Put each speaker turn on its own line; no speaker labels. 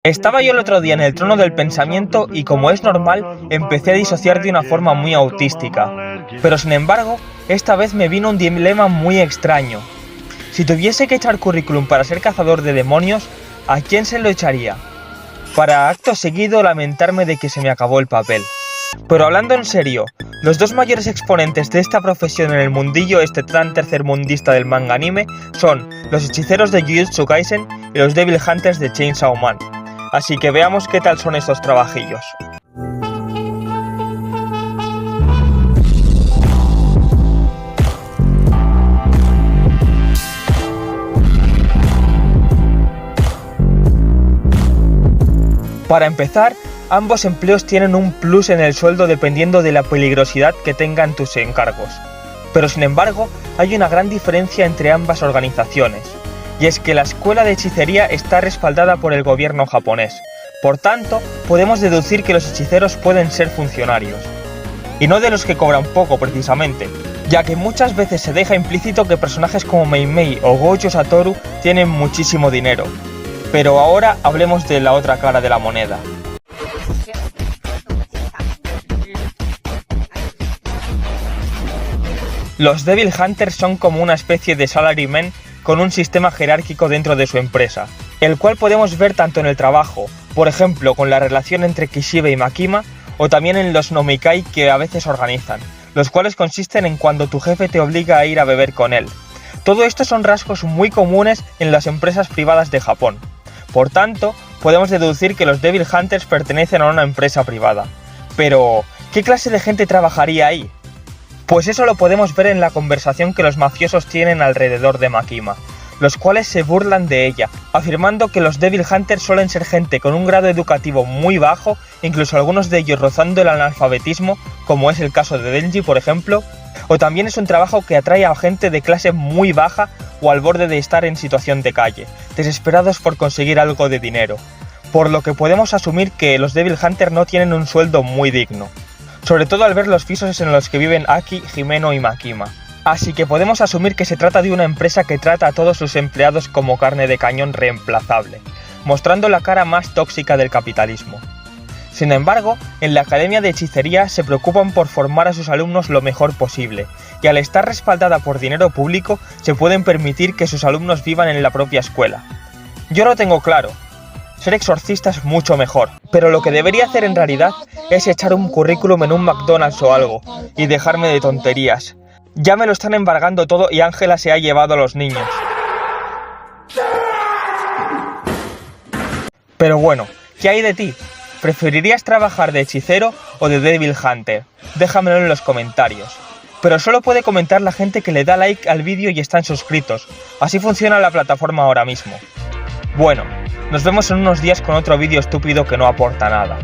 Estaba yo el otro día en el trono del pensamiento y, como es normal, empecé a disociar de una forma muy autística. Pero sin embargo, esta vez me vino un dilema muy extraño. Si tuviese que echar currículum para ser cazador de demonios, ¿a quién se lo echaría? Para acto seguido lamentarme de que se me acabó el papel. Pero hablando en serio, los dos mayores exponentes de esta profesión en el mundillo tan tercermundista del manga anime son los hechiceros de Jujutsu Kaisen y los Devil Hunters de Chainsaw Man. Así que veamos qué tal son estos trabajillos. Para empezar, ambos empleos tienen un plus en el sueldo dependiendo de la peligrosidad que tengan tus encargos. Pero sin embargo, hay una gran diferencia entre ambas organizaciones, y es que la escuela de hechicería está respaldada por el gobierno japonés. Por tanto, podemos deducir que los hechiceros pueden ser funcionarios. Y no de los que cobran poco precisamente, ya que muchas veces se deja implícito que personajes como Mei Mei o Gojo Satoru tienen muchísimo dinero. Pero ahora hablemos de la otra cara de la moneda. Los Devil Hunters son como una especie de salarymen con un sistema jerárquico dentro de su empresa, el cual podemos ver tanto en el trabajo, por ejemplo con la relación entre Kishibe y Makima, o también en los nomikai que a veces organizan, los cuales consisten en cuando tu jefe te obliga a ir a beber con él. Todo esto son rasgos muy comunes en las empresas privadas de Japón. Por tanto, podemos deducir que los Devil Hunters pertenecen a una empresa privada. Pero, ¿qué clase de gente trabajaría ahí? Pues eso lo podemos ver en la conversación que los mafiosos tienen alrededor de Makima, los cuales se burlan de ella, afirmando que los Devil Hunters suelen ser gente con un grado educativo muy bajo, incluso algunos de ellos rozando el analfabetismo, como es el caso de Denji, por ejemplo, o también es un trabajo que atrae a gente de clase muy baja o al borde de estar en situación de calle, desesperados por conseguir algo de dinero, por lo que podemos asumir que los Devil Hunters no tienen un sueldo muy digno, sobre todo al ver los pisos en los que viven Aki, Himeno y Makima. Así que podemos asumir que se trata de una empresa que trata a todos sus empleados como carne de cañón reemplazable, mostrando la cara más tóxica del capitalismo. Sin embargo, en la Academia de Hechicería se preocupan por formar a sus alumnos lo mejor posible, y al estar respaldada por dinero público, se pueden permitir que sus alumnos vivan en la propia escuela. Yo lo tengo claro, ser exorcista es mucho mejor, pero lo que debería hacer en realidad es echar un currículum en un McDonald's o algo, y dejarme de tonterías. Ya me lo están embargando todo y Ángela se ha llevado a los niños. Pero bueno, ¿qué hay de ti? ¿Preferirías trabajar de hechicero o de Devil Hunter? Déjamelo en los comentarios. Pero solo puede comentar la gente que le da like al vídeo y están suscritos. Así funciona la plataforma ahora mismo. Bueno, nos vemos en unos días con otro vídeo estúpido que no aporta nada.